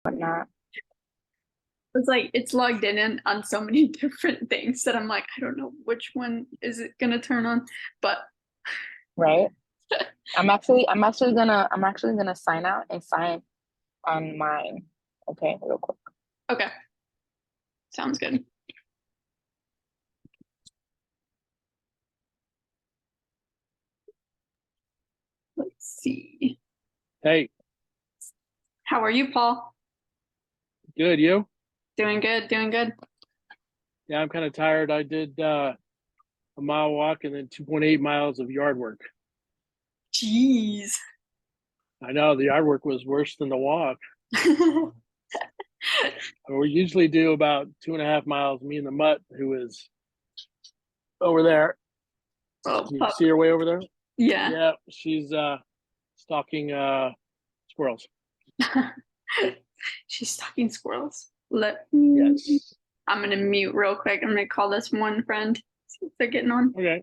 whatnot. It's like it's logged in on so many different things that I'm like, I don't know which one is it gonna turn on. But Right? I'm actually gonna sign out and sign on mine. Okay, real quick. okay, sounds good. Let's see. Hey, How are you, Paul? good. You? Doing good, doing good. Yeah, I'm kind of tired. I did a mile walk and then 2.8 miles of yard work. Jeez. I know the yard work was worse than the walk. We usually do about 2.5 miles. Me and the mutt, who is over there. Oh, Can you pup. see her way over there? Yeah. Yeah, she's stalking squirrels. She's stalking squirrels. Let me. Yes. I'm gonna mute real quick. I'm gonna call this one friend. See if they're getting on. Okay.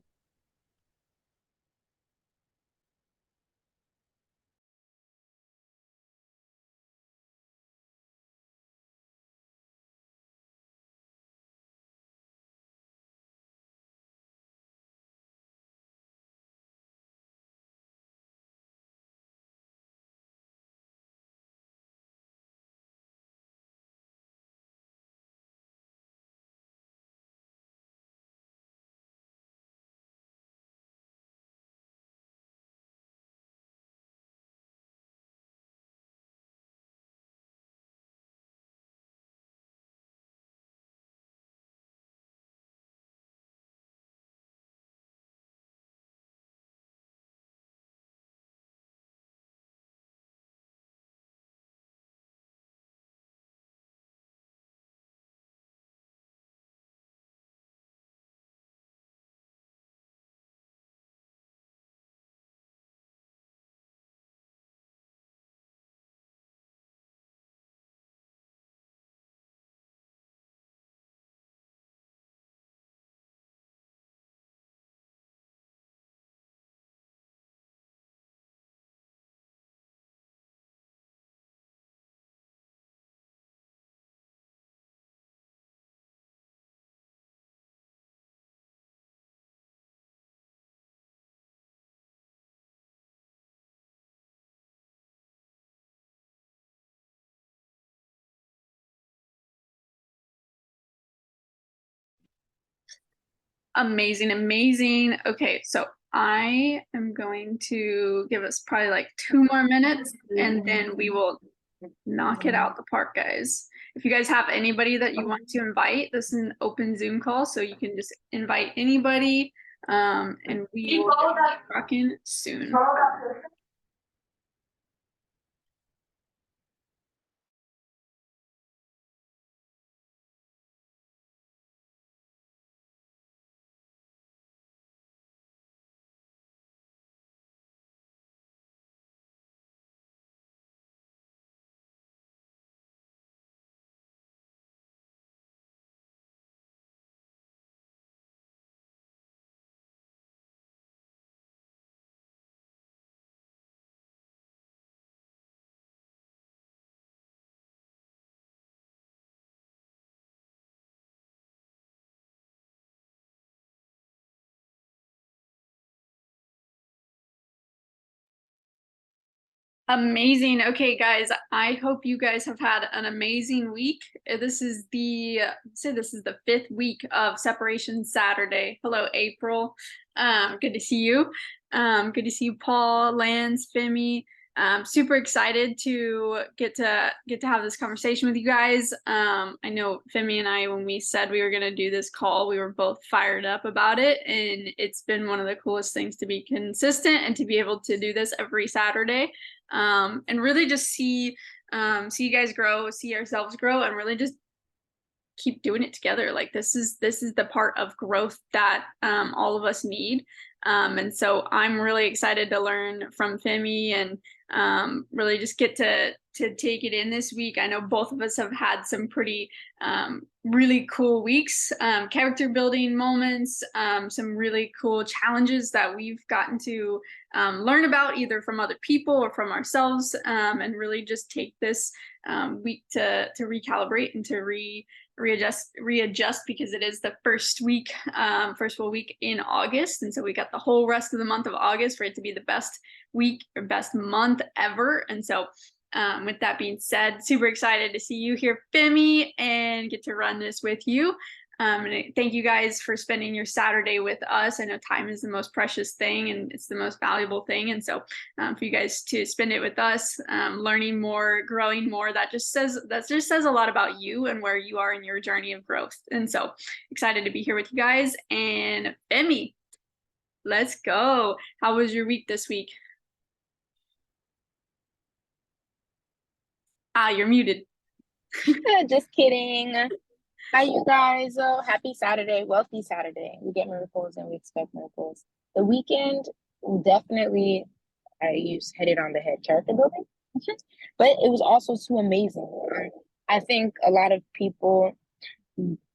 Amazing, amazing. Okay, so I am going to give us probably like 2 more minutes and then we will knock it out the park, guys. If you guys have anybody that you want to invite, this is an open Zoom call, so you can just invite anybody, and we will get rocking soon. Amazing. Okay, guys, I hope you guys have had an amazing week. This is the fifth week of Separation Saturday. Hello, April. Good to see you. Good to see you, Paul, Lance, Femi. Super excited to get to have this conversation with you guys. I know Femi and I, when we said we were gonna do this call, we were both fired up about it, and it's been one of the coolest things to be consistent and to be able to do this every Saturday, and really just see you guys grow, see ourselves grow, and really just keep doing it together. Like this is the part of growth that all of us need. And so I'm really excited to learn from Femi and really just get to take it in this week. I know both of us have had some pretty really cool weeks, character building moments, some really cool challenges that we've gotten to learn about either from other people or from ourselves, and really just take this week to recalibrate and to readjust because it is the first full week in August, and so we got the whole rest of the month of August for it to be the best week or best month ever. And so with that being said, super excited to see you here, Femi, and get to run this with you. And thank you guys for spending your Saturday with us. I know time is the most precious thing and it's the most valuable thing. And so for you guys to spend it with us, learning more, growing more, that just says a lot about you and where you are in your journey of growth. And so excited to be here with you guys. And Femi, let's go. How was your week this week? You're muted. Just kidding. Hi, you guys. Happy Saturday, wealthy Saturday. We get miracles and we expect miracles. The weekend, definitely, you hit it on the head, character building. But it was also too amazing. I think a lot of people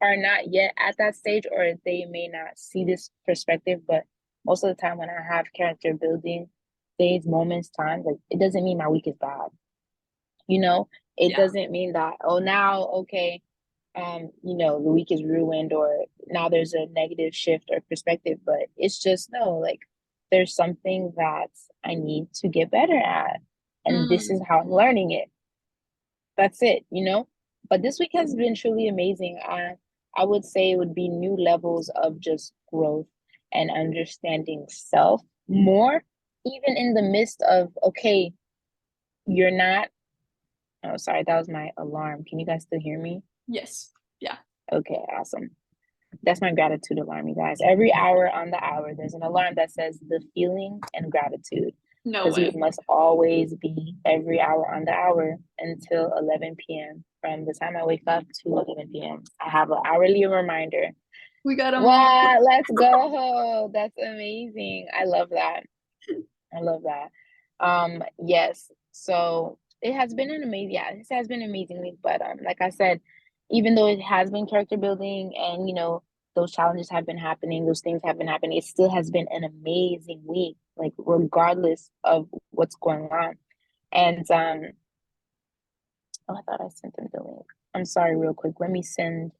are not yet at that stage, or they may not see this perspective, but most of the time when I have character building days, moments, times, like, it doesn't mean my week is bad. It doesn't mean that, oh, now, okay, the week is ruined or now there's a negative shift or perspective, but it's just, no, like, there's something that I need to get better at. And this is how I'm learning it. That's it, But this week has been truly amazing. I would say it would be new levels of just growth and understanding self more, even in the midst of, okay, you're not. Oh, sorry, that was my alarm. Can you guys still hear me? Yes. Yeah. Okay, awesome. That's my gratitude alarm, you guys. Every hour on the hour, there's an alarm that says the feeling and gratitude. No Because way. it must always be every hour on the hour until 11 p.m. From the time I wake up to 11 p.m. I have an hourly reminder. We got a Wow, let's go. That's amazing. I love that. I love that. Yes. So it has been an amazing week. But like I said, even though it has been character building and those challenges have been happening, those things have been happening, it still has been an amazing week, like regardless of what's going on. And I thought I sent them the link. I'm sorry, real quick. Let me send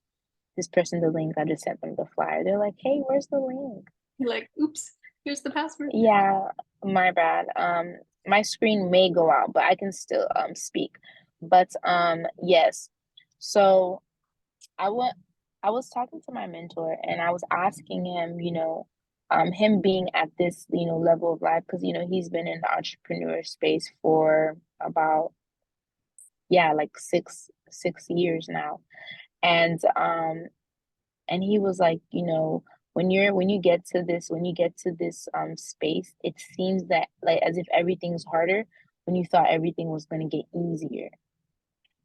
this person the link. I just sent them the flyer. They're like, hey, where's the link? You're like, oops, here's the password. Yeah, my bad. My screen may go out, but I can still speak. But yes. So I was talking to my mentor and I was asking him, him being at this, level of life, because he's been in the entrepreneur space for about, like 6 years now. And he was like, when you get to this space, it seems that, like, as if everything's harder when you thought everything was going to get easier.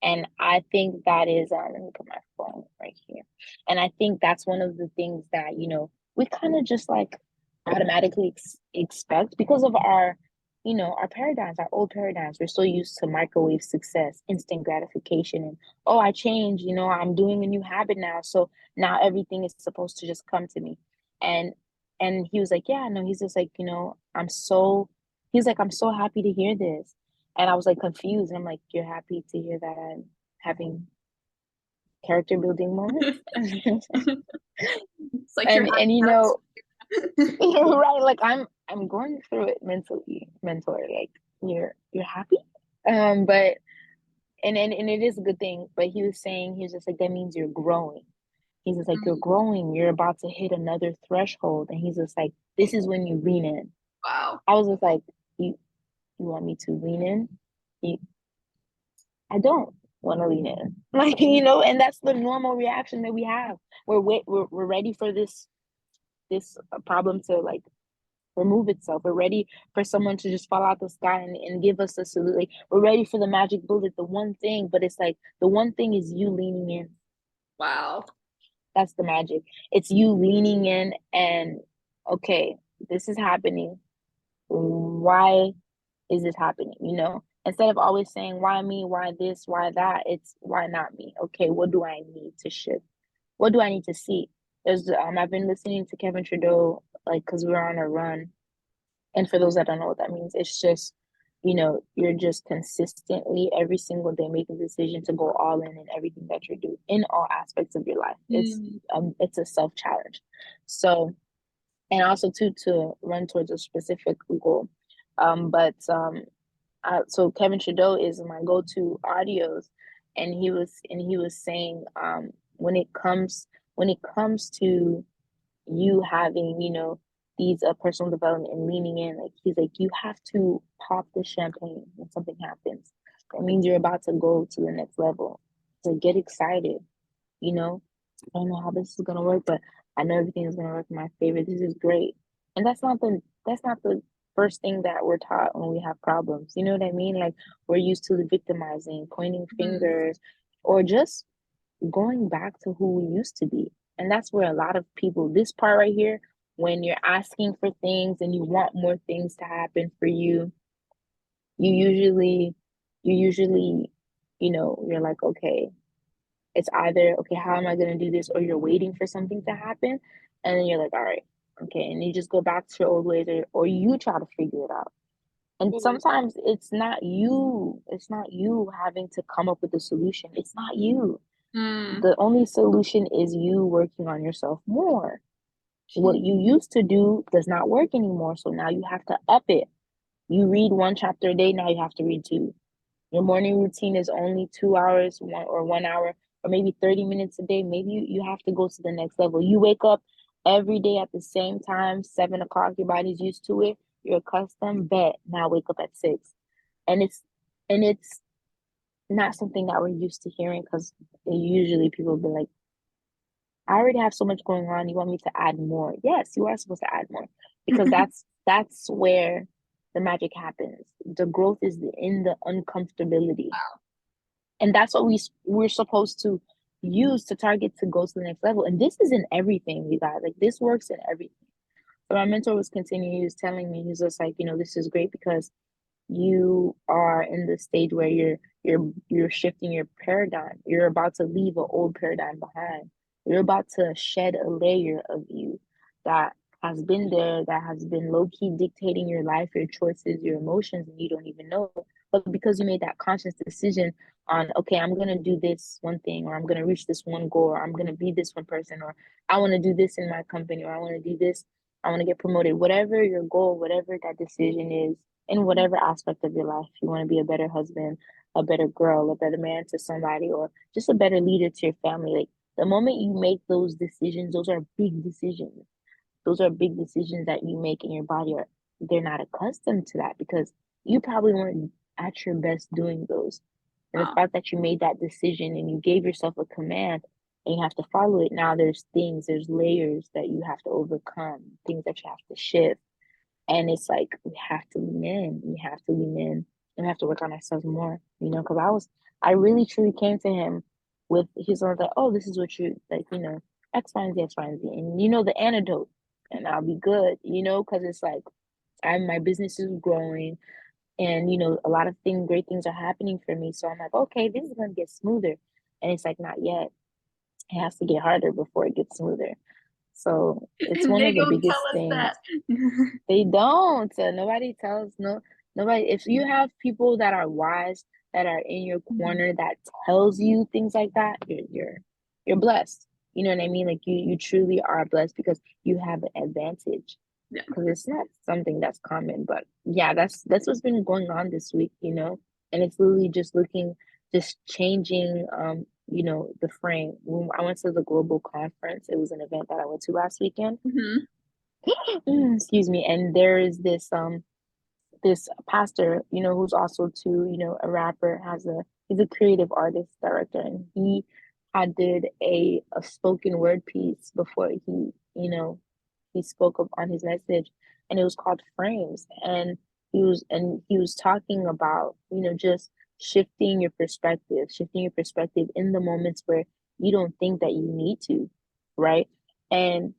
And I think that is, let me put my phone right here. And I think that's one of the things that, we kind of just like automatically expect because of our paradigms, our old paradigms. We're so used to microwave success, instant gratification, and, oh, I changed, I'm doing a new habit now. So now everything is supposed to just come to me. And he was like, yeah, no, he's just like, I'm so happy to hear this. And I was like confused. I'm like, you're happy to hear that I'm having character building moments? It's like and right, like I'm going through it mentally, like, you're happy. But and it is a good thing. But he was just like, that means you're growing. He's just like, you're growing, you're about to hit another threshold. And he's just like, this is when you lean in. Wow. I was just like, you want me to lean in? I don't want to lean in, like, and that's the normal reaction that we have. We're ready for this problem to, like, remove itself. We're ready for someone to just fall out the sky and give us a solution. Like, we're ready for the magic bullet, the one thing. But it's like, the one thing is you leaning in. Wow. That's the magic. It's you leaning in and, okay, this is happening. Why is this happening? Instead of always saying, why me, why this, why that, it's why not me? Okay, what do I need to shift? What do I need to see? I've been listening to Kevin Trudeau, like, because we're on a run. And for those that don't know what that means, it's just, you're just consistently every single day making a decision to go all in everything that you're doing in all aspects of your life. It's a self challenge. So, and also too to run towards a specific goal. So Kevin Trudeau is my go-to audios, and he was saying, when it comes to you having, these personal development and leaning in, like he's like, you have to pop the champagne when something happens. That means you're about to go to the next level. So get excited, you know. I don't know how this is gonna work, but I know everything is gonna work in my favor. This is great. And that's not the first thing that we're taught when we have problems. You know what I mean? Like, we're used to the victimizing, pointing fingers, or just going back to who we used to be. And that's where a lot of people, this part right here, when you're asking for things and you want more things to happen for you, you usually, you're like, okay, it's either, okay, how am I going to do this? Or you're waiting for something to happen. And then you're like, all right, okay. And you just go back to your old ways, or you try to figure it out. And sometimes it's not you having to come up with a solution. It's not you. The only solution is you working on yourself more. What you used to do does not work anymore. So now you have to up it. You read one chapter a day, now you have to read two. Your morning routine is only 2 hours, 1 hour, or maybe 30 minutes a day. Maybe you have to go to the next level. You wake up every day at the same time, 7 o'clock, your body's used to it. You're accustomed, bet. Now wake up at 6. And it's not something that we're used to hearing, because usually people be like, I already have so much going on. You want me to add more? Yes, you are supposed to add more, because that's where the magic happens. The growth is in the uncomfortability, and that's what we're supposed to use to target to go to the next level. And this is in everything, you guys. Like, this works in everything. So my mentor was continuing. He was telling me, he's just like, this is great because you are in the stage where you're shifting your paradigm. You're about to leave an old paradigm behind. You're about to shed a layer of you that has been there, that has been low-key dictating your life, your choices, your emotions, and you don't even know. But because you made that conscious decision on, okay, I'm gonna do this one thing, or I'm gonna reach this one goal, or I'm gonna be this one person, or I want to do this in my company, or I want to do this, I want to get promoted. Whatever your goal, whatever that decision is, in whatever aspect of your life, you want to be a better husband, a better girl, a better man to somebody, or just a better leader to your family. Like, the moment you make those decisions, those are big decisions. Those are big decisions that you make, in your body, or they're not accustomed to that because you probably weren't at your best doing those. And the fact that you made that decision and you gave yourself a command and you have to follow it, now there's layers that you have to overcome, things that you have to shift. And it's like, we have to lean in. We have to lean in and we have to work on ourselves more, because I really truly came to him with, he's like, oh, this is what you like, X, Y, and Z, X, Y, and Z. And the antidote, and I'll be good, because it's like, my business is growing, and a lot of great things are happening for me. So I'm like, okay, this is gonna get smoother. And it's like, not yet. It has to get harder before it gets smoother. So it's one They of the don't tell biggest us things. that. They don't. Nobody tells nobody. If you have people that are wise, that are in your corner, that tells you things like that, you're blessed. You know what I mean? Like, you truly are blessed because you have an advantage. Yeah. Because it's not something that's common. But yeah, that's what's been going on this week, and it's literally just changing the frame. When I went to the global conference, it was an event that I went to last weekend. Excuse me. And there is this pastor, who's also too, a rapper, he's a creative artist director, and he had did a spoken word piece before he spoke up on his message, and it was called Frames. And he was talking about, just shifting your perspective in the moments where you don't think that you need to, right? And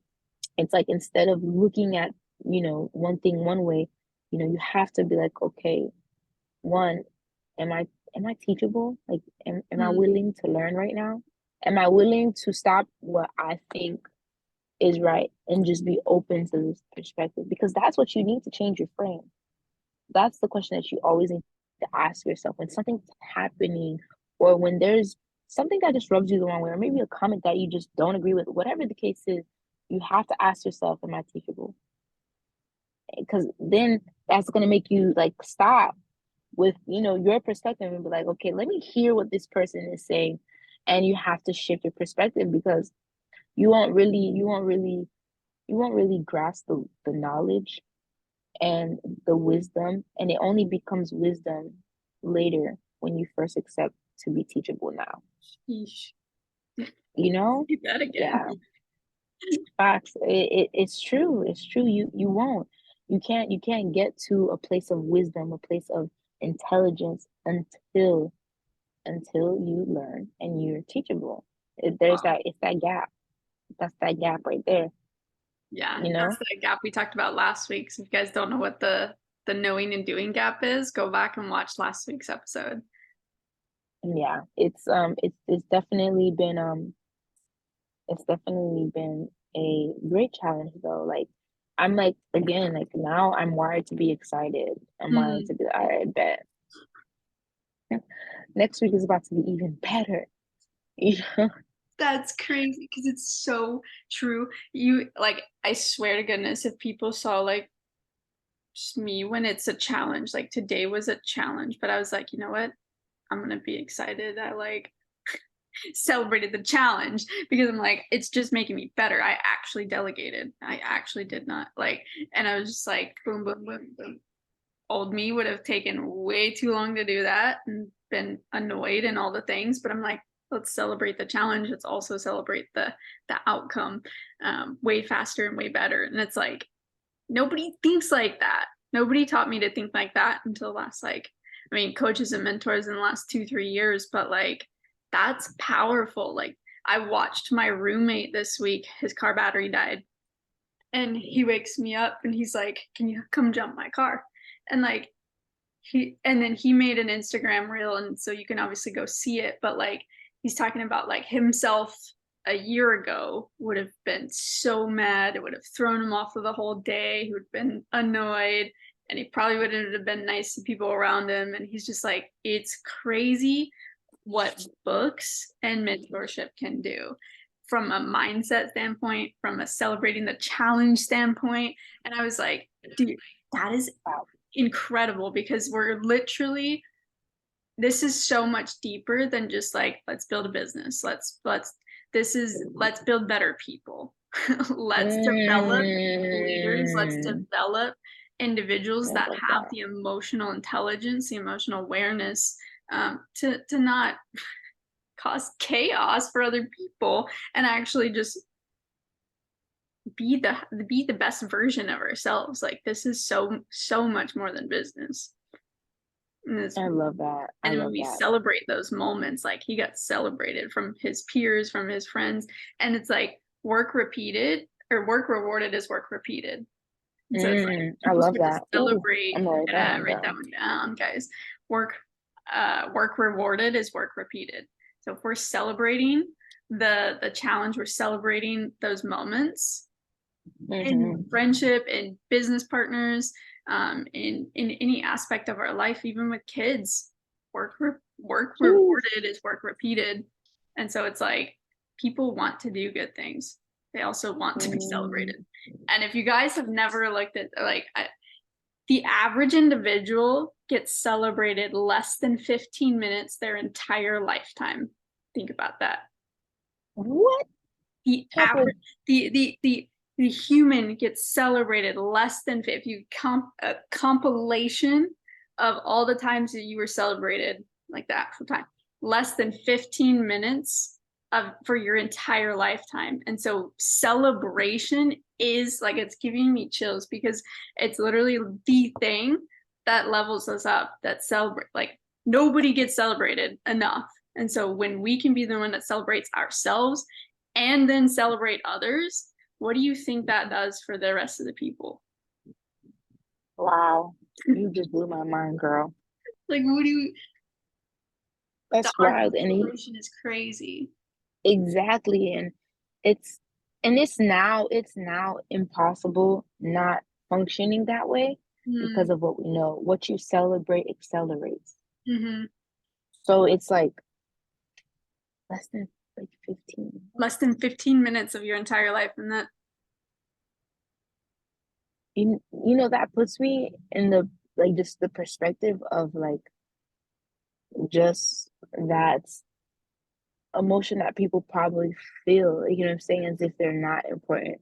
it's like, instead of looking at, one thing one way, you have to be like, okay, one, am I teachable? Like, am I Mm, willing to learn right now? Am I willing to stop what I think is right and just be open to this perspective? Because that's what you need to change your frame. That's the question that you always need to ask yourself when something's happening, or when there's something that just rubs you the wrong way, or maybe a comment that you just don't agree with, whatever the case is, you have to ask yourself, am I teachable? Because then that's going to make you like stop with your perspective and be like, okay, let me hear what this person is saying. And you have to shift your perspective, because you won't really grasp the knowledge and the wisdom, and it only becomes wisdom later when you first accept to be teachable now. sheesh. You know? Do that again. Yeah, facts. It's true. It's true. You won't. You can't get to a place of wisdom, a place of intelligence until you learn and you're teachable. There's Wow. it's that gap. That's that gap right there. Yeah, You that's know? the gap we talked about last week. So if you guys don't know what the knowing and doing gap is, go back and watch last week's episode. Yeah. It's definitely been a great challenge though. Like, I'm like, again, like now I'm wired to be excited. I'm wired Mm, to be, all right, bet. Next week is about to be even better. You know? that's crazy because it's so true. You like, I swear to goodness, if people saw like just me when it's a challenge, like today was a challenge, but I was like, you know what? I'm gonna be excited. I like celebrated the challenge because I'm like, it's just making me better. I actually delegated. I actually did not like, and I was just like, boom, boom, boom, boom. Old me would have taken way too long to do that and been annoyed and all the things. But I'm like, let's celebrate the challenge. Let's also celebrate the outcome way faster and way better. And it's like nobody thinks like that. Nobody taught me to think like that until last like I mean coaches and mentors in the last 2-3 years, but like that's powerful. Like I watched my roommate this week, his car battery died, and he wakes me up and he's like, can you come jump my car? And like and then he made an Instagram reel, and so you can obviously go see it, but like he's talking about like himself a year ago would have been so mad, it would have thrown him off of the whole day, he would have been annoyed, and he probably wouldn't have been nice to people around him. And he's just like, it's crazy what books and mentorship can do from a mindset standpoint, from a celebrating the challenge standpoint. And I was like, dude, that is incredible because we're literally, this is so much deeper than just like let's build a business, let's build better people. Let's develop leaders, let's Mm, develop individuals I that love have that. the emotional intelligence, the emotional awareness, to not cause chaos for other people and actually just be the best version of ourselves. Like this is so much more than business. And it's, I love that. I and when love we that. celebrate those moments, like he got celebrated from his peers, from his friends, and it's like work repeated or work rewarded is work repeated. And so it's like I people love start to that. Ooh, celebrate. I'm gonna write that one Write that down. one down, guys. Work work rewarded is work repeated. So if we're celebrating the challenge, we're celebrating those moments in Hmm. friendship, in business partners, in any aspect of our life, even with kids. Work Ooh. rewarded is work repeated, and so it's like people want to do good things. They also want to be Mm, celebrated. And if you guys have never looked at like the average individual gets celebrated less than 15 minutes their entire lifetime. Think about that. what The type of average the human gets celebrated less than, if you a compilation of all the times that you were celebrated, like the actual time, less than 15 minutes of for your entire lifetime. And so celebration is like, it's giving me chills because it's literally the thing that levels us up, that celebrate, like nobody gets celebrated enough. And so when we can be the one that celebrates ourselves and then celebrate others, what do you think that does for the rest of the people? wow. You just blew my mind, girl. Like, what do you? The That's art of wild. celebration is crazy. Exactly. And it's it's now impossible not functioning that way because Mm, of what we know. What you celebrate accelerates. hmm. So it's like less than like 15. Less than 15 minutes of your entire life, and that You know, that puts me in the like just the perspective of like just that emotion that people probably feel, you know what I'm saying, as if they're not important,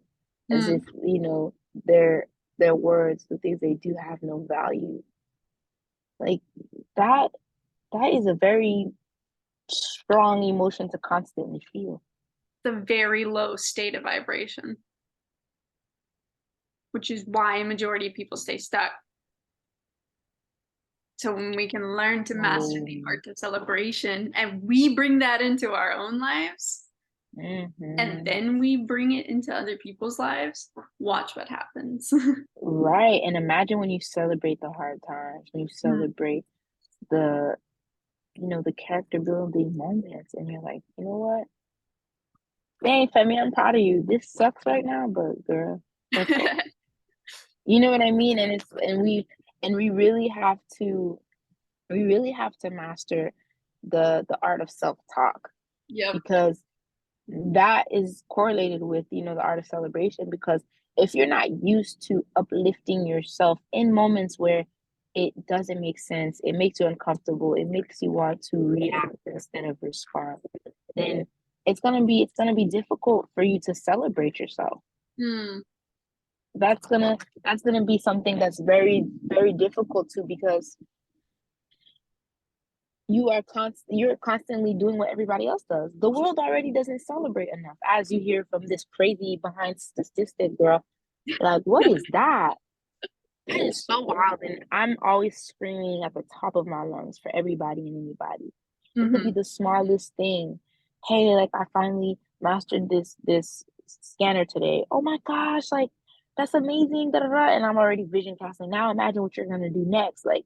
as if, mm, you know, their words, the things they do have no value. Like that that is a very strong emotion to constantly feel. the very low state of vibration, which is why a majority of people stay stuck. So when we can learn to master the Oh. art of celebration and we bring that into our own lives, and Hmm. then we bring it into other people's lives, watch what happens. Right. And imagine when you celebrate the hard times, when you Mm. celebrate the, you know, the character building moments, and you're like, you know what? Dang, Femi, I'm proud of you. This sucks right now, but girl, okay. You know what I mean? And we really have to master the art of self-talk, Yep. because that is correlated with, you know, the art of celebration, because if you're not used to uplifting yourself in moments where it doesn't make sense, it makes you uncomfortable, it makes you want to react instead of respond, then it's gonna be difficult for you to celebrate yourself. Mm. That's gonna be something that's very, very difficult to, because you're constantly doing what everybody else does. The world already doesn't celebrate enough, as you hear from this crazy behind statistic girl. Like, what is that? That is so wild. And I'm always screaming at the top of my lungs for everybody and anybody. It could be Hmm. the smallest thing. Hey, like I finally mastered this scanner today. Oh my gosh, like that's amazing. Da, da, da. And I'm already vision casting. Now imagine what you're gonna do next. Like,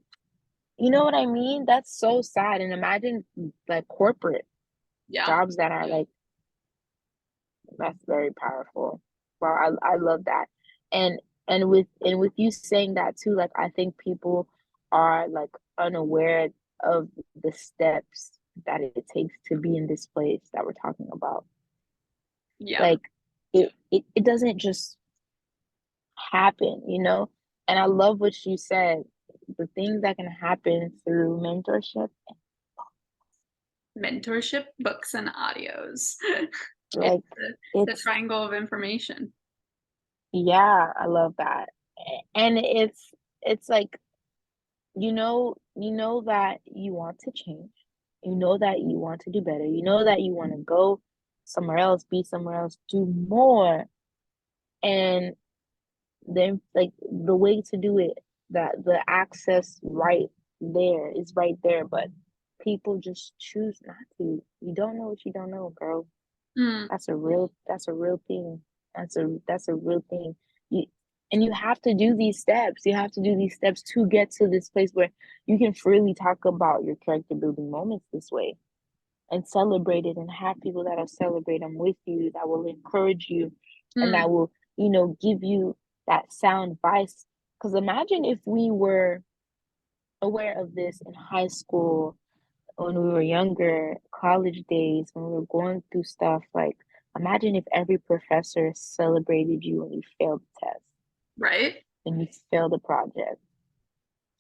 you know what I mean? That's so sad. And imagine like corporate Yeah. jobs that are like, that's very powerful. Wow, I love that. And with you saying that too, like I think people are like unaware of the steps that it takes to be in this place that we're talking about. Yeah. Like it doesn't just happen, you know? And I love what you said. The things that can happen through mentorship, Mentorship, books, and audios. It's like the it's triangle of information. yeah, I love that. And it's like, you know that you want to change. You know that you want to do better. You know that you want to go somewhere else, be somewhere else, do more. And then like the way to do it, that the access right there is right there, but people just choose not to. You don't know what you don't know, girl. Mm, That's a real thing. That's a real thing. You and you have to do these steps. You have to do these steps to get to this place where you can freely talk about your character building moments this way and celebrate it, and have people that'll celebrate them with you, that will encourage you, and mm, that will, you know, give you that sound advice. Because imagine if we were aware of this in high school, when we were younger, college days, when we were going through stuff, like imagine if every professor celebrated you when you failed the test, right? when you failed a project,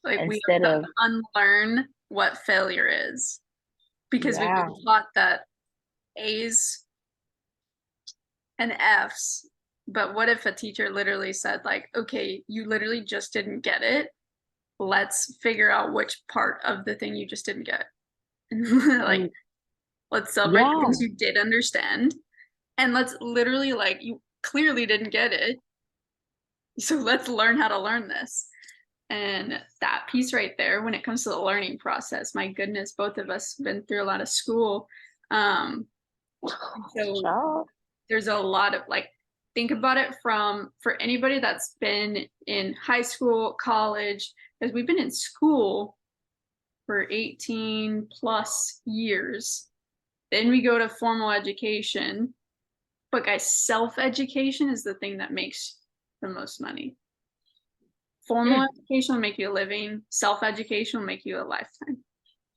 Like we instead have to of, unlearn what failure is because we've yeah, been taught that A's and F's. But what if a teacher literally said, like, okay, you literally just didn't get it. Let's figure out which part of the thing you just didn't get. Like, and let's celebrate the yeah, things you did understand. And let's literally, like, you clearly didn't get it. So let's learn how to learn this. And that piece right there, when it comes to the learning process, my goodness, both of us have been through a lot of school. Um, so child, there's a lot of like, think about it from for anybody that's been in high school, college, because we've been in school for 18 plus years. Then we go to formal education. But guys, self-education is the thing that makes the most money. Formal education will make you a living. Self-education will make you a lifetime.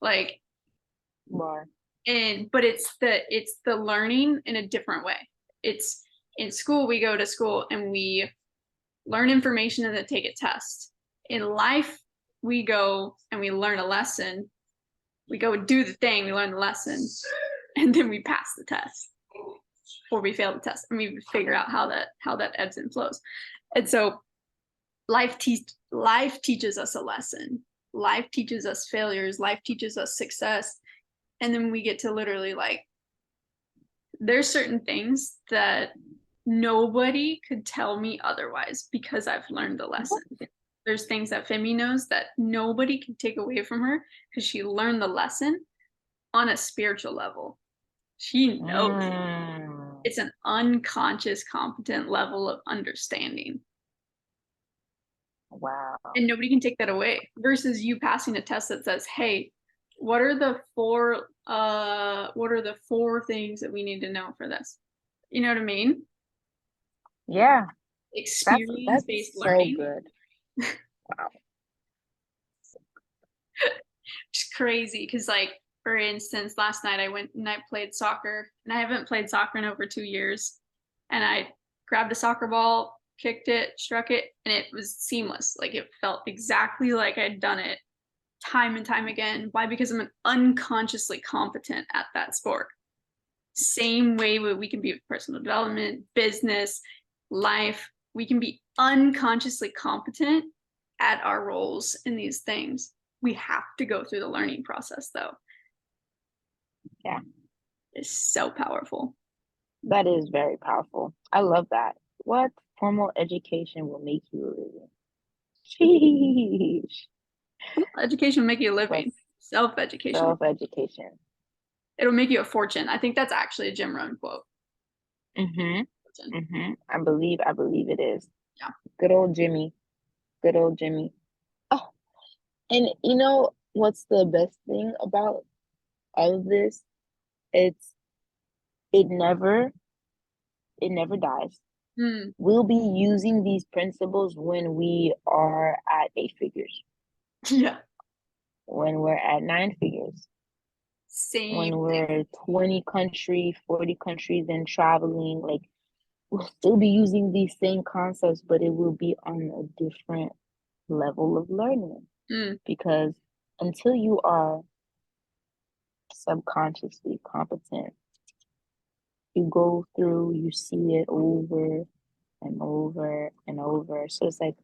Like, Bar. but it's the learning in a different way. It's in school, we go to school and we learn information and then take a test. In life, we go and we learn a lesson. We go do the thing, we learn the lesson, and then we pass the test. Or we fail the test and we figure out how that ebbs and flows. And so life teaches us a lesson. Life teaches us failures. Life teaches us success. And then we get to literally like, there's certain things that nobody could tell me otherwise because I've learned the lesson. There's things that Femi knows that nobody can take away from her because she learned the lesson on a spiritual level. She knows it's an unconscious, competent level of understanding. Wow. And nobody can take that away. Versus you passing a test that says, hey, what are the four things that we need to know for this? You know what I mean? Yeah. Experience-based that's learning. So good. Wow. It's crazy because, like, for instance, last night I went and I played soccer, and I haven't played soccer in over 2 years. And I grabbed a soccer ball, kicked it, struck it, and it was seamless. Like, it felt exactly like I'd done it time and time again. Why? Because I'm unconsciously competent at that sport. Same way we can be with personal development, business, life. We can be unconsciously competent at our roles in these things. We have to go through the learning process, though. Yeah. It's so powerful. That is very powerful. I love that. What formal education will make you a living? Sheesh. Education will make you a living. What's Self-education. self-education. It'll make you a fortune. I think that's actually a Jim Rohn quote. I believe it is. Yeah. Good old Jimmy. Good old Jimmy. Oh, and you know what's the best thing about all of this? It never dies. We'll be using these principles when we are at 8 figures. Yeah. When we're at 9 figures. Same. When we're 20 countries, 40 countries and traveling, like, we'll still be using these same concepts, but it will be on a different level of learning. Because until you are subconsciously competent, you go through, you see it over and over and over. So it's like,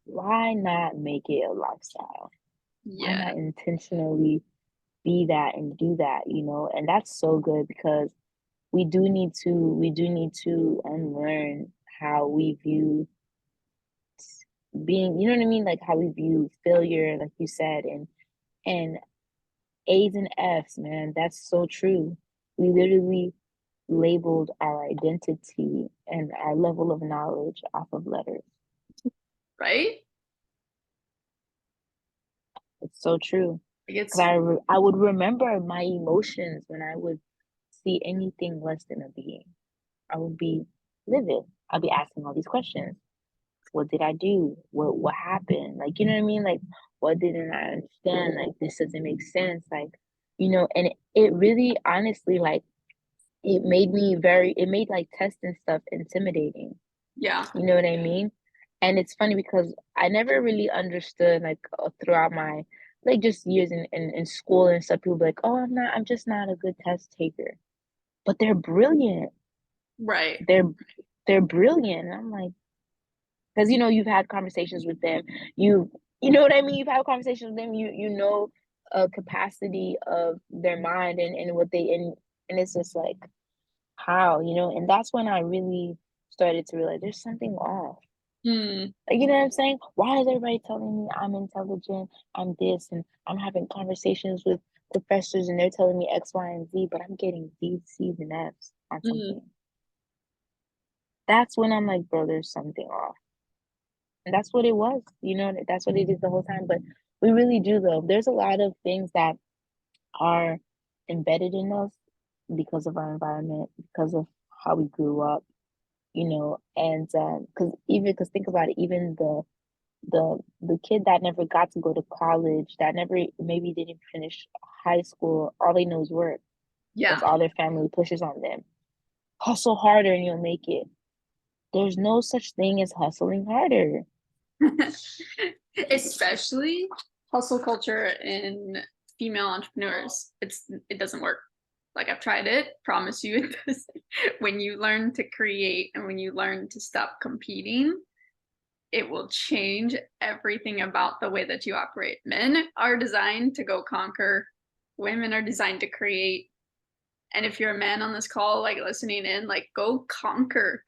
why not make it a lifestyle? Yeah. Why not intentionally be that and do that, you know? And that's so good because we do need to unlearn how we view being, you know what I mean? Like how we view failure, like you said, and A's and F's, man. That's so true. We literally labeled our identity and our level of knowledge off of letters. Right? It's so true. It's Because I would remember my emotions when I would see anything less than a being. I would be livid. I'd be asking all these questions. What did I do? What happened? Like, you know what I mean? Like, what didn't I understand? Like, this doesn't make sense. Like, you know, and it really honestly, like, it made like testing stuff intimidating. Yeah. You know what I mean? And it's funny because I never really understood, like, throughout my, like, just years in school and stuff, people be like, oh, I'm just not a good test taker. But they're brilliant. Right. They're brilliant. And I'm like, because, you know, you've had conversations with them. You know what I mean? You've had conversations with them. You know a capacity of their mind and what they, and it's just like, how, you know? And that's when I really started to realize there's something off. Like, you know what I'm saying? Why is everybody telling me I'm intelligent, I'm this, and I'm having conversations with professors and they're telling me X, Y, and Z, but I'm getting D's, C's, and F's on something. That's when I'm like, bro, there's something off. And that's what it was, you know, that's what it is the whole time. But We really do though. There's a lot of things that are embedded in us because of our environment, because of how we grew up, and because think about it, even the kid that never got to go to college, that never maybe didn't finish high school, all they know is work. Yeah. That's all their family pushes on them. Hustle harder and you'll make it. There's no such thing as hustling harder. Especially hustle culture in female entrepreneurs. It doesn't work. Like, I've tried it, promise you it does. When you learn to create and when you learn to stop competing, it will change everything about the way that you operate. Men are designed to go conquer, women are designed to create. And if you're a man on this call, like listening in, like, go conquer,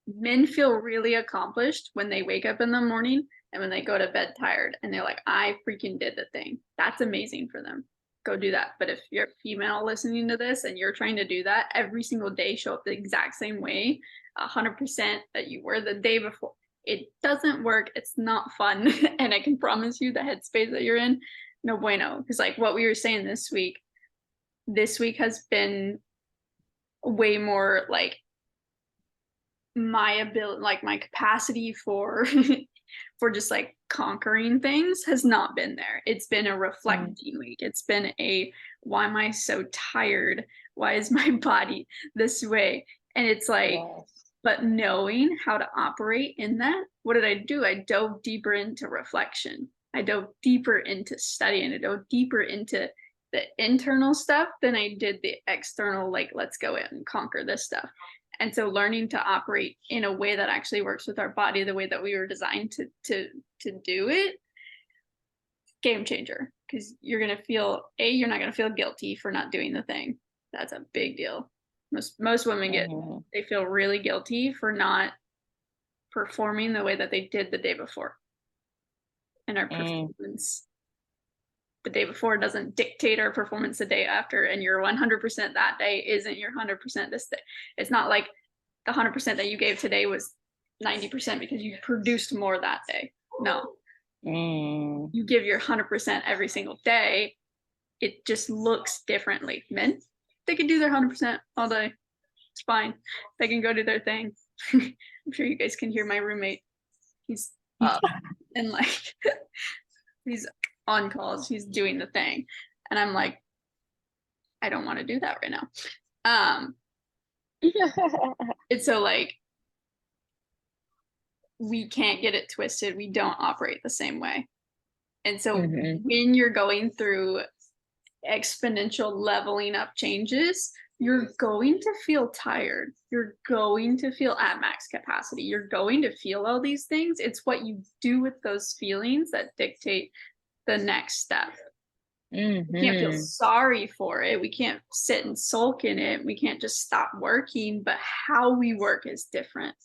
men feel really accomplished when they wake up in the morning and when they go to bed tired and they're like, I freaking did the thing. That's amazing for them. Go do that. But if you're a female listening to this and you're trying to do that every single day, show up the exact same way, 100% that you were the day before, it doesn't work. It's not fun. And I can promise you the headspace that you're in, no bueno. Because like what we were saying this week has been way more like my ability, like my capacity for for just like conquering things has not been there. It's been a reflecting week. It's been why am I so tired? Why is my body this way? And it's like, but knowing how to operate in that, what did I do? I dove deeper into reflection. I dove deeper into studying. I dove deeper into the internal stuff than I did the external, like, let's go in and conquer this stuff. And so learning to operate in a way that actually works with our body, the way that we were designed to do it, game changer. Because you're not gonna feel guilty for not doing the thing. That's a big deal. Most women they feel really guilty for not performing the way that they did the day before. And our performance the day before doesn't dictate our performance the day after, and your 100% that day isn't your 100% this day. It's not like the 100% that you gave today was 90% because you produced more that day. No. You give your 100% every single day. It just looks differently. Men, they can do their 100% all day. It's fine. They can go do their thing. I'm sure you guys can hear my roommate. He's up and like he's on calls, he's doing the thing, and I'm like, I don't want to do that right now. It's so like we can't get it twisted. We don't operate the same way. And so when you're going through exponential leveling up changes, you're going to feel tired. You're going to feel at max capacity. You're going to feel all these things. It's what you do with those feelings that dictate the next step. We can't feel sorry for it. We can't sit and sulk in it. We can't just stop working, but how we work is different.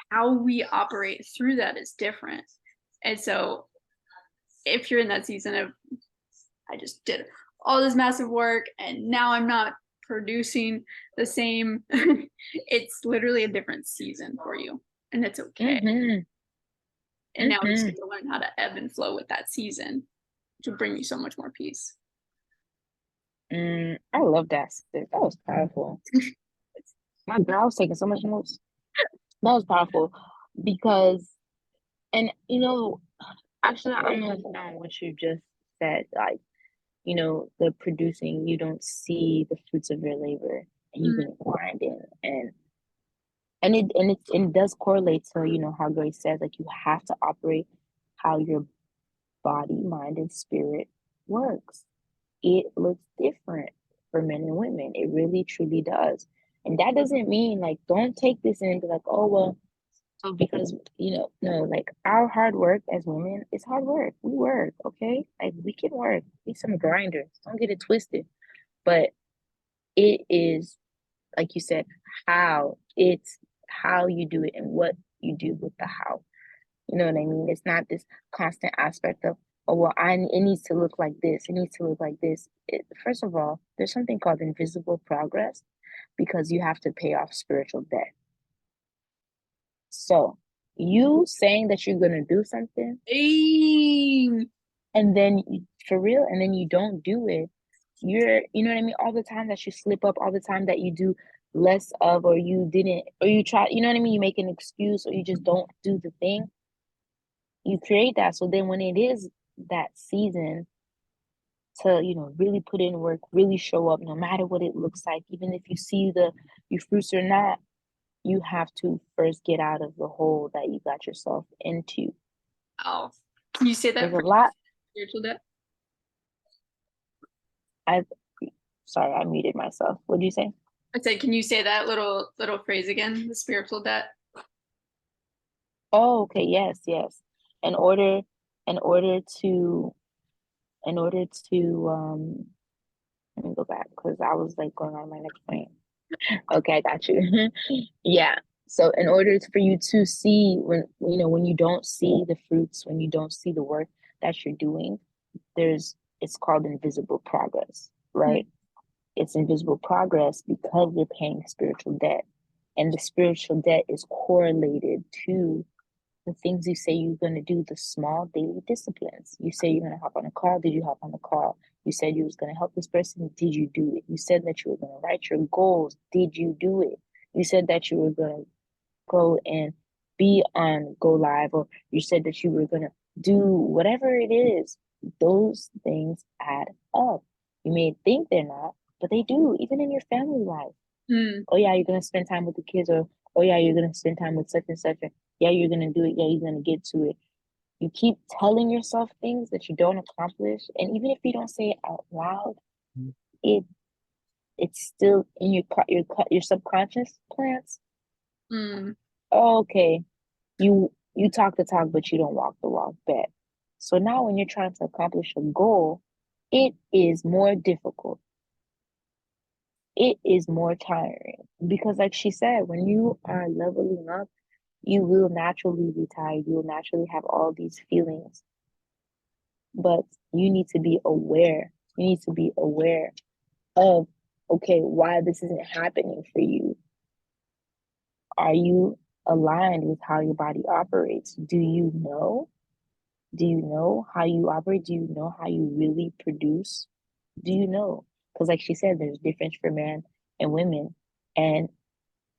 How we operate through that is different. And so if you're in that season of, I just did all this massive work and now I'm not producing the same, it's literally a different season for you, and it's okay. And now we just get to learn how to ebb and flow with that season, which will bring you so much more peace. I love that. That was powerful. My girl was taking so much notes. That was powerful because, and actually, I'm gonna know what you just said. Like, the producing, you don't see the fruits of your labor, and you've been grinding, and it does correlate to how Grace says, like, you have to operate how your body, mind, and spirit works. It looks different for men and women. It really truly does. And that doesn't mean, like, don't take this and be like, oh well, so because no, like, our hard work as women is hard work. We work, okay? Like, we can work. We some grinders. Don't get it twisted. But it is, like you said, it's how you do it and what you do with the how. You know what I mean? It's not this constant aspect of, oh well, it needs to look like this. It needs to look like this. First of all, there's something called invisible progress because you have to pay off spiritual debt. So You saying that you're gonna do something, Dang. and then for real, and then you don't do it. You know what I mean? All the time that you slip up, all the time that you do less of, or you didn't, or you try, you know what I mean? You make an excuse, or you just don't do the thing. You create that. So then when it is that season to, really put in work, really show up, no matter what it looks like, even if you see your fruits or not, you have to first get out of the hole that you got yourself into. Oh, can you say that There's a for lot. spiritual debt? I Sorry, I muted myself. What do you say? I said, can you say that little phrase again? The spiritual debt. Oh, okay. Yes, yes. In order, in order to, in order to, let me go back because I was like going on my next point. Okay, I got you. Yeah. So in order for you to see when you don't see the fruits, when you don't see the work that you're doing, it's called invisible progress, right? It's invisible progress because you're paying spiritual debt. And the spiritual debt is correlated to the things you say you're going to do, the small daily disciplines. You say you're going to hop on a call. Did you hop on the call? You said you was going to help this person. Did you do it? You said that you were going to write your goals. Did you do it? You said that you were going to go and be on Go Live, or you said that you were going to do whatever it is. Those things add up. You may think they're not, but they do, even in your family life. Mm. Oh yeah, you're gonna spend time with the kids, or oh yeah, you're gonna spend time with such and such, and yeah, you're gonna do it, yeah, you're gonna get to it. You keep telling yourself things that you don't accomplish, and even if you don't say it out loud, it it's still in your subconscious plans. Mm. Oh, okay, you talk the talk, but you don't walk the walk back. So now, when you're trying to accomplish a goal, it is more difficult. It is more tiring because, like she said, when you are leveling up, you will naturally be tired. You will naturally have all these feelings, but you need to be aware. You need to be aware of, okay, why this isn't happening for you. Are you aligned with how your body operates? Do you know? Do you know how you operate? Do you know how you really produce? Do you know? Because, like she said, there's difference for men and women. And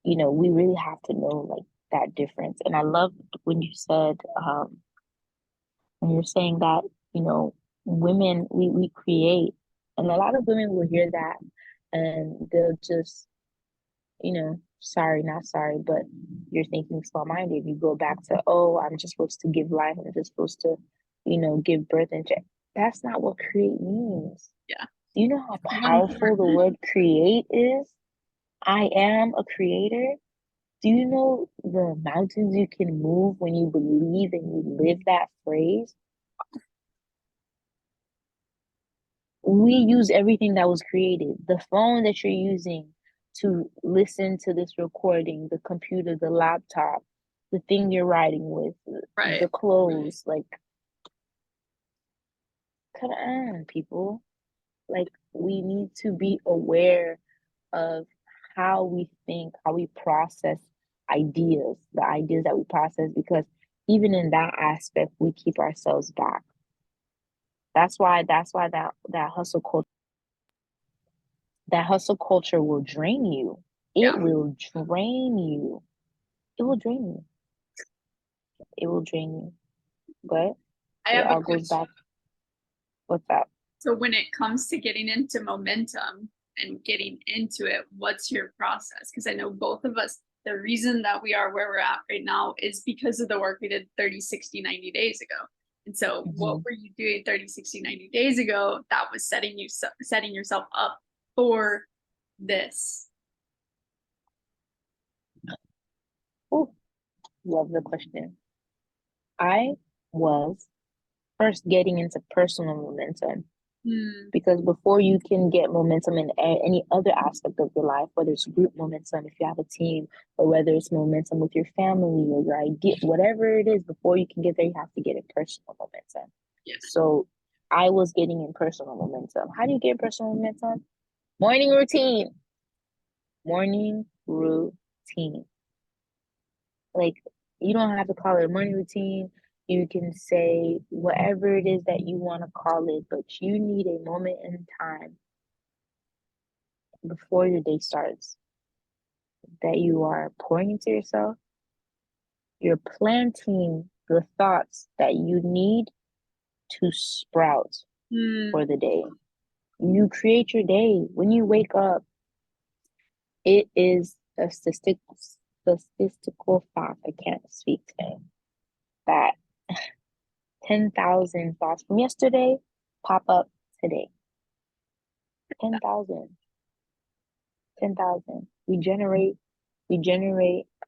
we really have to know like that difference. And I love when you said, when you're saying that, women, we create, and a lot of women will hear that and they'll just, sorry, not sorry, but you're thinking small minded. You go back to, oh, I'm just supposed to give life. I'm just supposed to, give birth and that's not what create means. Yeah. Do you know how One powerful the word create is? I am a creator. Do you know the mountains you can move when you believe and you live that phrase? We use everything that was created. The phone that you're using to listen to this recording, the computer, the laptop, the thing you're writing with, right. the clothes, like, come on, people. Like, we need to be aware of how we think, how we process ideas, the ideas that we process, because even in that aspect, we keep ourselves back. That's why that hustle culture will drain you. Yeah. It will drain you. It will drain you. It will drain you. But I it have a all goes question. back. What's that? So when it comes to getting into momentum and getting into it, what's your process? Because I know both of us, the reason that we are where we're at right now is because of the work we did 30, 60, 90 days ago. And so what were you doing 30, 60, 90 days ago that was setting yourself up for this? Oh, love the question. I was first getting into personal momentum. Because before you can get momentum in any other aspect of your life, whether it's group momentum, if you have a team, or whether it's momentum with your family or your idea, whatever it is, before you can get there, you have to get in personal momentum. Yeah. So I was getting in personal momentum. How do you get personal momentum? Morning routine. Morning routine. Like, You don't have to call it a morning routine. You can say whatever it is that you want to call it, but you need a moment in time before your day starts that you are pouring into yourself. You're planting the thoughts that you need to sprout for the day. You create your day. When you wake up, it is a statistical fact. I can't speak today. That 10,000 thoughts from yesterday pop up today. 10,000. 10,000. We generate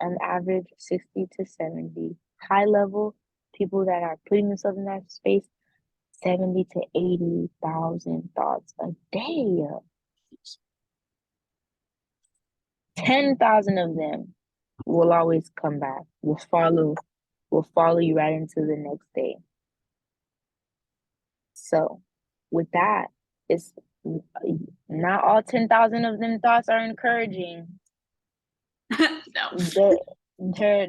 on average 60 to 70. High level people that are putting themselves in that space, 70 to 80,000 thoughts a day. 10,000 of them will always come back. Will follow you right into the next day. So with that, it's not all 10,000 of them thoughts are encouraging. No. They're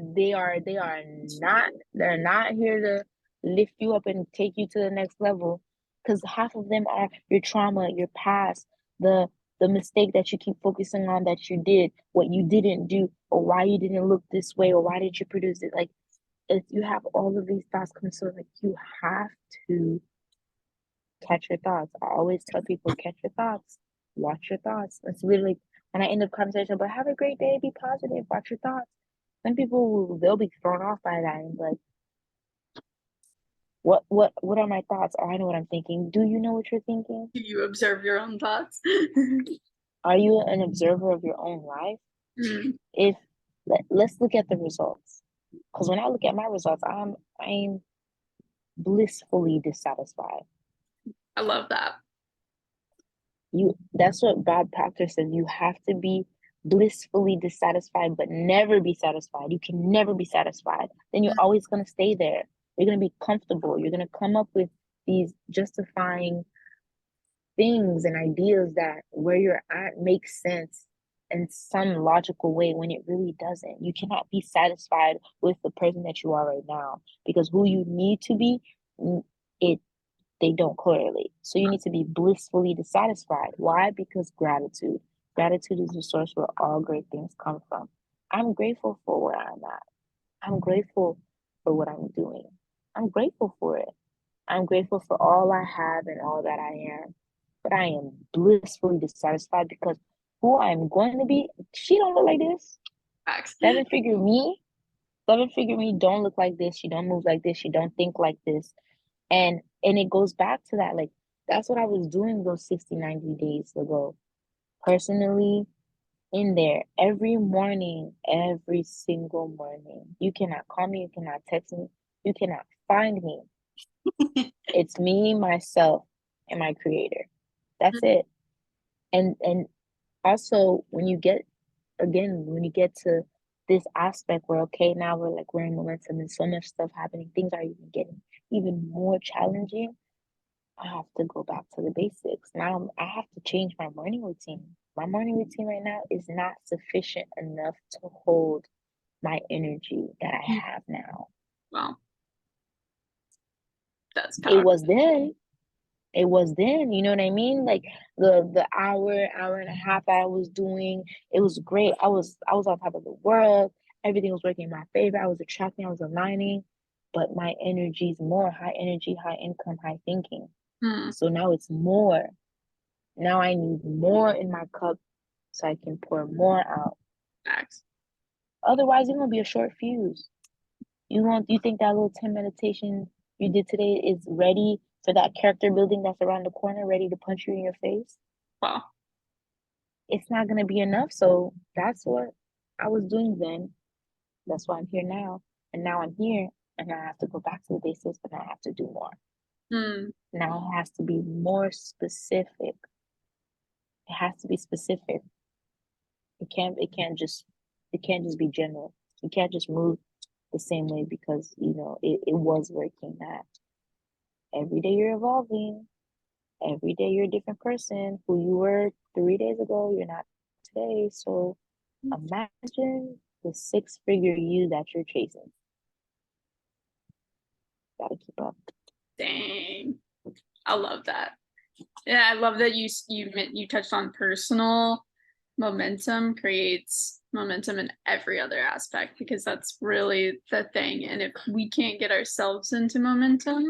not here to lift you up and take you to the next level, because half of them are your trauma, your past, the mistake that you keep focusing on that you did, what you didn't do, or why you didn't look this way, or why did you produce it. Like, if you have all of these thoughts come, so like you have to catch your thoughts. I always tell people, catch your thoughts, watch your thoughts. It's literally when I end up conversation, but have a great day, be positive, watch your thoughts. Some people they'll be thrown off by that and like, what are my thoughts? Oh, I know what I'm thinking. Do you know what you're thinking? Do you observe your own thoughts? Are you an observer of your own life? If let's look at the results. Because when I look at my results, I'm blissfully dissatisfied. I love that. That's what Bob Proctor says. You have to be blissfully dissatisfied, but never be satisfied. You can never be satisfied. Then you're always going to stay there. You're going to be comfortable. You're going to come up with these justifying things and ideas that where you're at makes sense in some logical way when it really doesn't. You cannot be satisfied with the person that you are right now, because who you need to be, they don't correlate. So you need to be blissfully dissatisfied. Why? Because gratitude. Gratitude is the source where all great things come from. I'm grateful for where I'm at. I'm grateful for what I'm doing. I'm grateful for it. I'm grateful for all I have and all that I am. But I am blissfully dissatisfied because who I'm going to be, she don't look like this. Facts. Seven figure me don't look like this. She don't move like this. She don't think like this. And it goes back to that. Like, that's what I was doing those 60, 90 days ago. Personally, in there, every morning, every single morning. You cannot call me, you cannot text me, you cannot find me. It's me, myself, and my creator. That's it. And also when you get to this aspect where okay, now we're in momentum and so much stuff happening, things are even getting even more challenging. I have to go back to the basics. Now I have to change my morning routine. My morning routine right now is not sufficient enough to hold my energy that I have now. Wow. That's It powerful. was then, you know what I mean? Like the hour and a half that I was doing, it was great. I was on top of the world. Everything was working in my favor. I was attracting, I was aligning, but my energy is more high energy, high income, high thinking. So now it's more. Now I need more in my cup so I can pour more out. Facts. Otherwise, it's gonna be a short fuse. You think that little 10 meditation you did today is ready for that character building that's around the corner, ready to punch you in your face? Wow. It's not gonna be enough. So that's what I was doing then. That's why I'm here now. And now I'm here and I have to go back to the basics, but I have to do more. Now it has to be more specific. It has to be specific. It can't just be general. You can't just move the same way because it was working. That every day you're evolving. Every day you're a different person. Who you were 3 days ago, you're not today. So imagine the 6-figure you that you're chasing. Gotta keep up. Dang, I love that. Yeah, I love that you touched on personal momentum creates momentum in every other aspect, because that's really the thing. And if we can't get ourselves into momentum,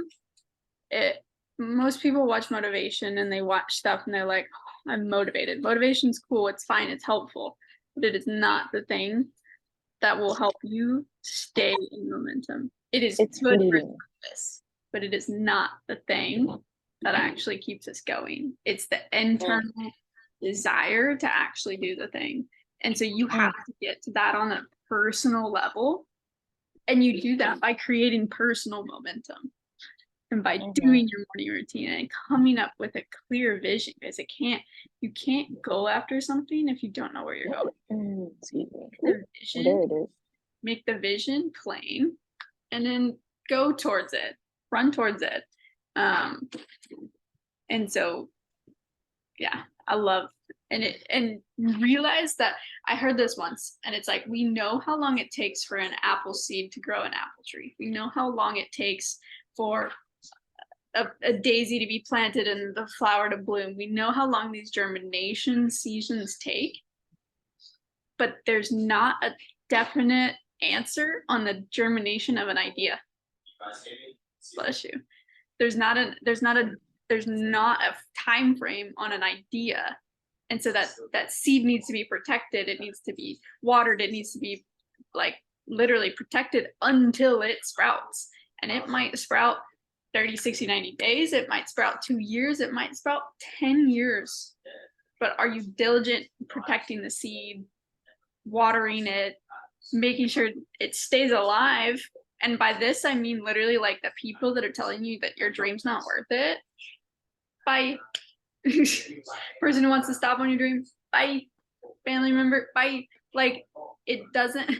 it most people watch motivation and they watch stuff and they're like, "Oh, I'm motivated." Motivation's cool, it's fine, it's helpful, but it is not the thing that will help you stay in momentum. It is It's good for fleeting. this, but it is not the thing that actually keeps us going. It's the internal desire to actually do the thing. And so you have to get to that on a personal level. And you do that by creating personal momentum and by doing your morning routine and coming up with a clear vision, because you can't go after something if you don't know where you're going. Excuse me. The vision, There it is. make the vision plain, and then go towards it, run towards it. And so, yeah, I love and realize that I heard this once, and it's like, we know how long it takes for an apple seed to grow an apple tree. We know how long it takes for a daisy to be planted and the flower to bloom. We know how long these germination seasons take, but there's not a definite answer on the germination of an idea. Bless you. There's not a time frame on an idea. And so that seed needs to be protected. It needs to be watered. It needs to be like literally protected until it sprouts. And it might sprout 30, 60, 90 days. It might sprout 2 years. It might sprout 10 years. But are you diligent protecting the seed, watering it, making sure it stays alive? And by this, I mean literally like the people that are telling you that your dream's not worth it. Bye. Person who wants to stop on your dream. Bye. Family member. Bye. Like, it doesn't,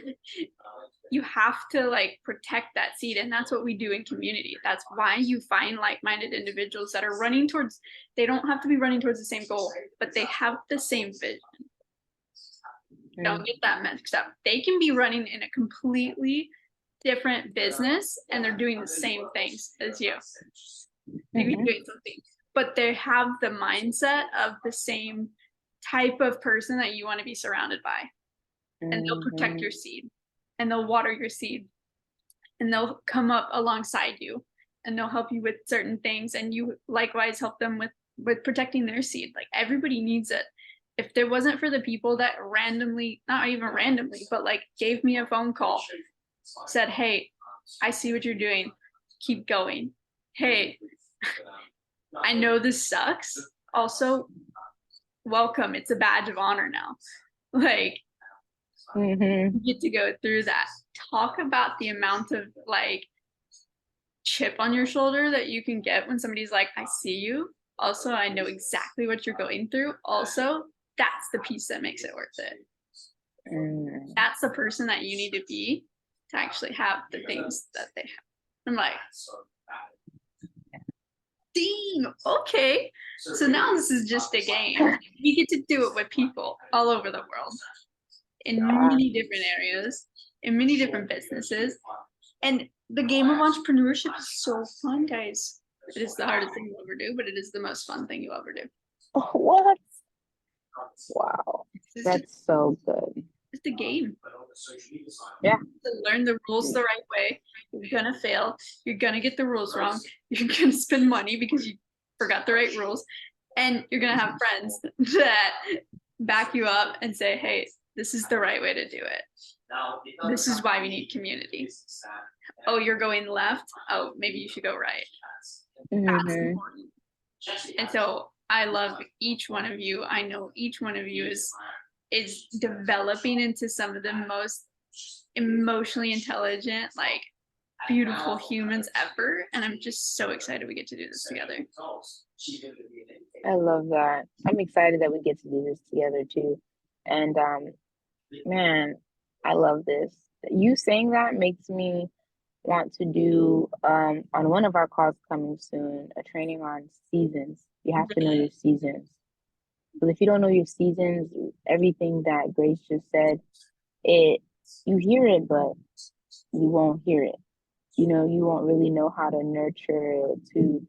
you have to like protect that seed. And that's what we do in community. That's why you find like-minded individuals that are running towards, they don't have to be running towards the same goal, but they have the same vision. Don't get that mixed up. They can be running in a completely different business and they're doing the same things as you. They can be doing something, but they have the mindset of the same type of person that you want to be surrounded by. And they'll protect your seed, and they'll water your seed, and they'll come up alongside you, and they'll help you with certain things, and you likewise help them with protecting their seed. Like, everybody needs it. If there wasn't for the people that randomly, not even randomly, but like gave me a phone call, said, "Hey, I see what you're doing, keep going. Hey, I know this sucks. Also, welcome. It's a badge of honor now." Like, you get to go through that. Talk about the amount of like chip on your shoulder that you can get when somebody's like, "I see you. Also, I know exactly what you're going through. Also, that's the piece that makes it worth it." That's the person that you need to be to actually have the things that they have. I'm like, dang, okay. So now this is just a game. We get to do it with people all over the world, in many different areas, in many different businesses. And the game of entrepreneurship is so fun, guys. It is the hardest thing you'll ever do, but it is the most fun thing you'll ever do. What? Wow. That's so good. It's a game. Yeah. To learn the rules the right way. You're gonna fail. You're gonna get the rules wrong. You're gonna spend money because you forgot the right rules. And you're gonna have friends that back you up and say, "Hey, this is the right way to do it. This is why we need community. Oh, you're going left. Oh, maybe you should go right." That's important. And so I love each one of you. I know each one of you is developing into some of the most emotionally intelligent, like beautiful humans ever. And I'm just so excited we get to do this together. I love that. I'm excited that we get to do this together too. And man, I love this. You saying that makes me want to do on one of our calls coming soon, a training on seasons. You have to know your seasons. Because if you don't know your seasons, everything that Grace just said, you hear it, but you won't hear it. you know, you won't really know how to nurture it, to,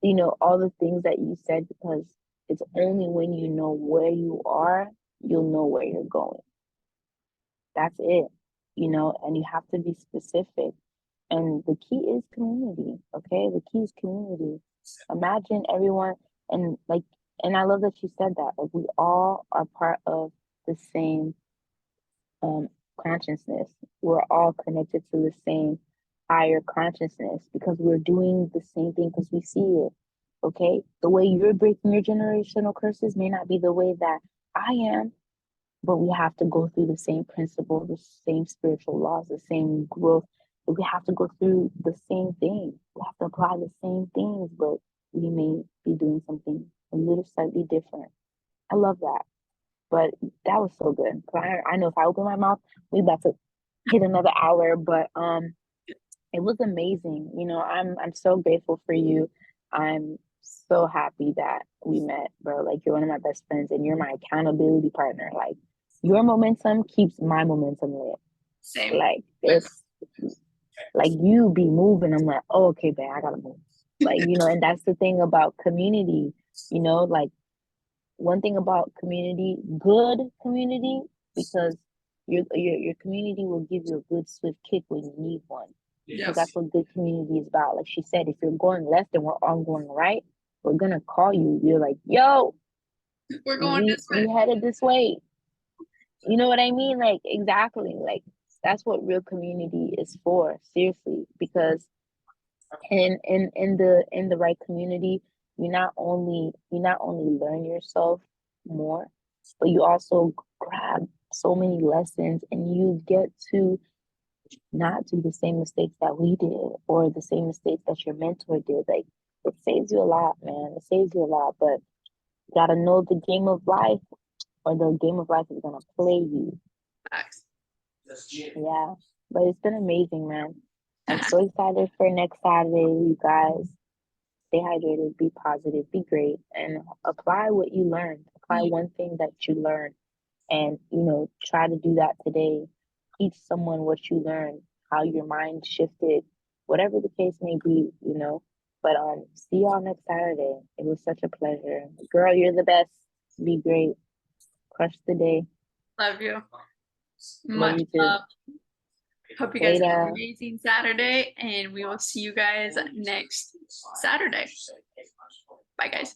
you know, all the things that you said, because it's only when you know where you are, you'll know where you're going. That's it, you know, and you have to be specific. And the key is community, okay? The key is community. Imagine everyone, and like, and I love that you said that. Like, we all are part of the same um consciousness. We're all connected to the same higher consciousness because we're doing the same thing because we see it. Okay? The way you're breaking your generational curses may not be the way that I am, but we have to go through the same principle, the same spiritual laws, the same growth. We have to go through the same thing. We have to apply the same things, but we may be doing something a little slightly different. I love that. But that was so good. I know if I open my mouth, we about to hit another hour. But it was amazing. You know, I'm so grateful for you. I'm so happy that we met, bro. Like, you're one of my best friends and you're my accountability partner. Like, your momentum keeps my momentum lit. Same. Like, it's like you be moving. I'm like, oh, okay, babe, I gotta move. Like, you know, and that's the thing about community, you know, like, one thing about community, good community, because your community will give you a good swift kick when you need one. Because that's what good community is about. Like she said, if you're going left and we're all going right, we're gonna call you. You're like, yo, We're going this way. we headed this way. You know what I mean? Like, exactly. Like, that's what real community is for, seriously. Because in the right community, you not only learn yourself more, but you also grab so many lessons, and you get to not do the same mistakes that we did or the same mistakes that your mentor did. Like, it saves you a lot, man. It saves you a lot, but you gotta know the game of life, or the game of life is gonna play you. Facts. Yeah, but it's been amazing, man. I'm so excited for next Saturday, you guys. Stay hydrated, be positive, be great, and apply what you learned. Apply one thing that you learned, and, you know, try to do that today. Teach someone what you learned, how your mind shifted, whatever the case may be, you know. But see y'all next Saturday. It was such a pleasure. Girl, you're the best. Be great. Crush the day. Love you. Love Much you too. love. Hope you guys have Later. an amazing Saturday, and we will see you guys next Saturday. Bye, guys.